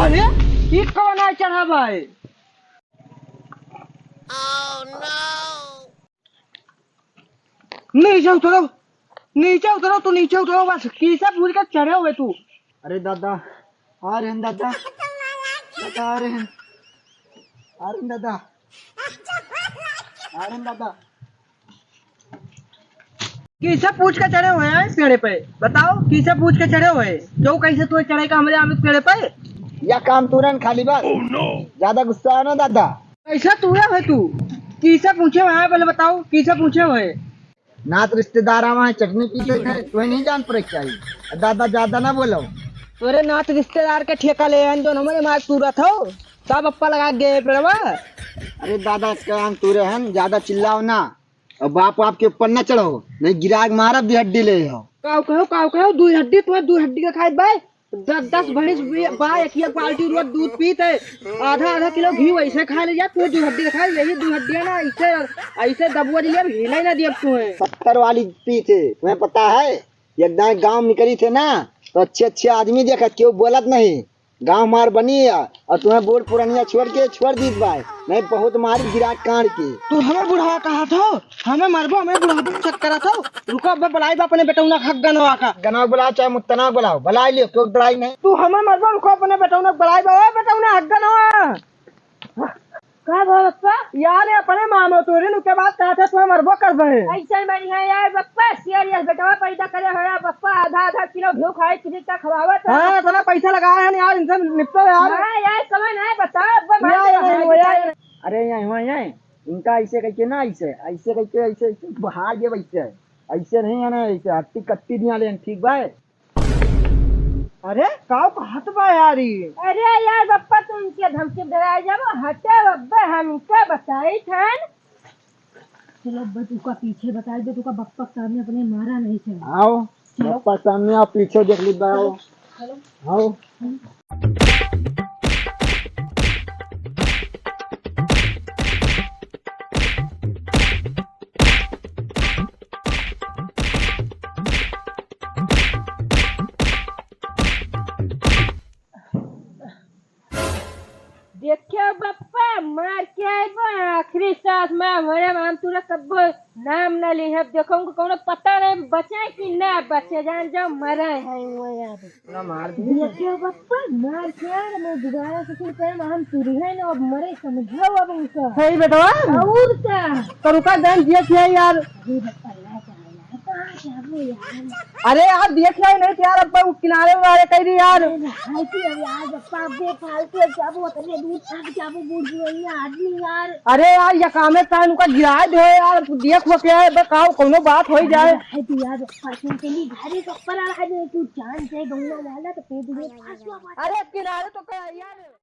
अरे ई कौन आ चढ़ा भाई? नीचे उतरो, नीचे उतरो, तू नीचे उतरो बस। किसे पूछ के चढ़े हुए तू? अरे दादा आ रहे हैं दादा, दादा आ रहे हैं, आ रहे हैं दादा, आ रहे हैं दादा। किसे पूछ के चढ़े हुए हैं इस पेड़े पे? बताओ किसे पूछ के चढ़े हुए? क्यों कैसे तू चढ़ेगा हमारे आम इस पेड़े पे? या काम तुरंत खाली बस। ज्यादा गुस्सा है ना दादा। कैसा तू है तू? किसे पूछे हुए हैं पहले बताओ, किसे पूछे हुए? नात रिश्तेदार आवा चटनी पीते थे, तुम्हें नहीं जान पड़े चाहिए। दादा ज्यादा ना बोलो। तोरे नाथ रिश्तेदार के ठेका ले हैं जो हमारे मार सूरत हो, सब अप्पा लगा गए पेड़वा। अरे दादा काम तुरे हैं, ज्यादा चिल्लाओ ना और बाप आपके ऊपर न चढ़ो, नहीं गिराग मारा भी हड्डी ले हो। काव कहो दूध हड्डी, तुम्हें दूध हड्डी का खाए भाई। 10 भैंस बा एक बाल्टी रोज दूध पीते, आधा किलो घी वैसे खा ले जा। तू दूध हड्डी खा, यही दूध हड्डी ना ऐसे ऐसे दबुआ दिया, हिला ना दिया तुम्हें। 70 वाली पी थे, तुम्हें पता है? एकदम गांव निकली थे ना तो अच्छे अच्छे आदमी देखा, क्यों बोलत नहीं। गांव मार बनी है और तुम्हें बूढ़ पुरानिया छोड़ दी भाई। नहीं बहुत मारी गिरा कांड की। तू हमें बुढ़ावा कहा था, हमें मरबो, हमें बुढ़ावा चेक करा था। रुको अब बुलाई अपने बेटौना हक गनवा का। गनवा बुलाओ चाहे मुत्तना बुलाओ, बुला लियो, क्यों लड़ाई नहीं। तू हमें मरबो, रुको अपने बेटौना बुलाई, बेटौना हक गनवा। का बप्पा यार अपने मामो तोरे नु के बाद कहा था तुम्हें मरबो कर दे। ऐसा नहीं है यार बप्पा, सीरियस बेटवा पैदा करे है बप्पा, आधा किलो घी खाए किसी का खवावत है। हां इतना पैसा लगाया है यार, इनसे निपटो यार। हां यार समझ नहीं बता अब। अरे यहाँ इनका ऐसे कहते ना, ऐसे ऐसे कहते, ऐसे बहार ये वैसे ऐसे नहीं है ना, ऐसे हट्टी कट्टी दिया ले, ठीक भाई। अरे काव कहत बा यार ये? अरे यार बप्पा तुम के धमकी डराए जब हटे बब्बा हमके बताई थन। चलो बब्बा तू का पीछे बताई दे, तू का बप्पा सामने अपने मारा नहीं चल। आओ बप्पा सामने आओ, पीछे देख ली आओ। आओ देखियो बप्पा मार के आइबो आखिरी सांस में हमारे हम तुरा कब नाम न ली है। देखो कोनो पता नहीं बचे कि ना बचे, जान जाओ मरा है वो यार ना मार देखियो बप्पा मार के यार मैं दोबारा से फिर पे हम तुरी है ना, अब मरे समझाओ अब उनका सही बेटवा और क्या तो रुका जान दिया क्या यार? अरे बप्पा ला यार। अरे यार देख रहे नहीं यार, अब किनारे वाले कह रही यार। यार बप्पा बेफालतू जाबो उतने दूर तक जाबो बूढ़ गई आदमी यार। अरे यार ये कामे टाइम का गिरा दे यार, देख वो क्या है बताओ, कोनो बात हो जाए। है तू यार पाछन के लिए घरे कपर आ रहा है, तू जान से गंगा वाला तो पे दूर। अरे किनारे तो यार